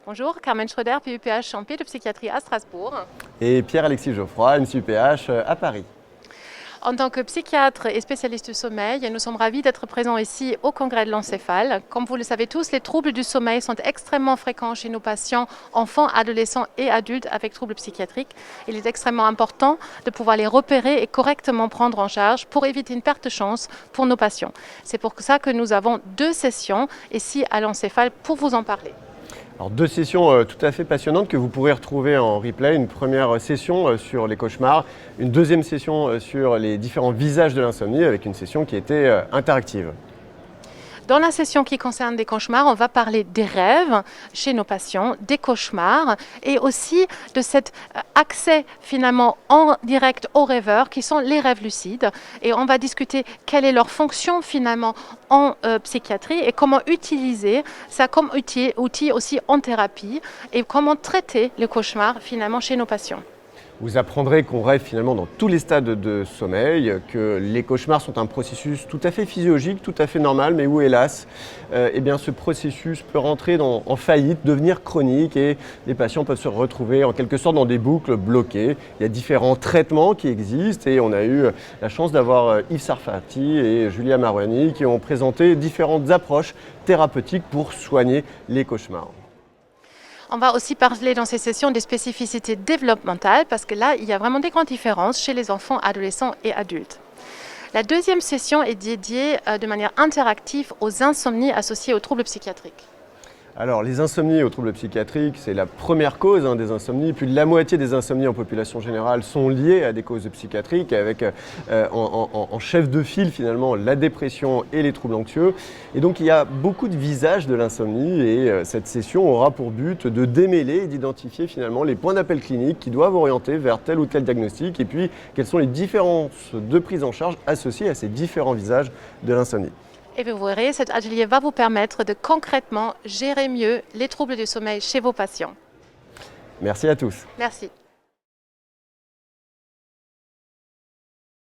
Bonjour, Carmen Schroeder, PUPH en pédopsychiatrie à Strasbourg. Et Pierre-Alexis Geoffroy, MCUPH à Paris. En tant que psychiatre et spécialiste du sommeil, nous sommes ravis d'être présents ici au Congrès de l'encéphale. Comme vous le savez tous, les troubles du sommeil sont extrêmement fréquents chez nos patients, enfants, adolescents et adultes avec troubles psychiatriques. Il est extrêmement important de pouvoir les repérer et correctement prendre en charge pour éviter une perte de chance pour nos patients. C'est pour ça que nous avons 2 sessions ici à l'encéphale pour vous en parler. Alors 2 sessions tout à fait passionnantes que vous pourrez retrouver en replay. Une première session sur les cauchemars, une deuxième session sur les différents visages de l'insomnie avec une session qui était interactive. Dans la session qui concerne des cauchemars, on va parler des rêves chez nos patients, des cauchemars et aussi de cet accès finalement en direct aux rêveurs qui sont les rêves lucides. Et on va discuter quelle est leur fonction finalement en psychiatrie et comment utiliser ça comme outil aussi en thérapie et comment traiter les cauchemars finalement chez nos patients. Vous apprendrez qu'on rêve finalement dans tous les stades de sommeil, que les cauchemars sont un processus tout à fait physiologique, tout à fait normal, mais où hélas, ce processus peut rentrer en faillite, devenir chronique et les patients peuvent se retrouver en quelque sorte dans des boucles bloquées. Il y a différents traitements qui existent et on a eu la chance d'avoir Yves Sarfati et Julia Marouani qui ont présenté différentes approches thérapeutiques pour soigner les cauchemars. On va aussi parler dans ces sessions des spécificités développementales parce que là, il y a vraiment des grandes différences chez les enfants, adolescents et adultes. La deuxième session est dédiée de manière interactive aux insomnies associées aux troubles psychiatriques. Alors les insomnies aux troubles psychiatriques, c'est la première cause des insomnies. Plus de la moitié des insomnies en population générale sont liées à des causes psychiatriques avec en chef de file finalement la dépression et les troubles anxieux. Et donc il y a beaucoup de visages de l'insomnie et cette session aura pour but de démêler et d'identifier finalement les points d'appel cliniques qui doivent orienter vers tel ou tel diagnostic et puis quelles sont les différences de prise en charge associées à ces différents visages de l'insomnie. Et vous verrez, cet atelier va vous permettre de concrètement gérer mieux les troubles du sommeil chez vos patients. Merci à tous. Merci.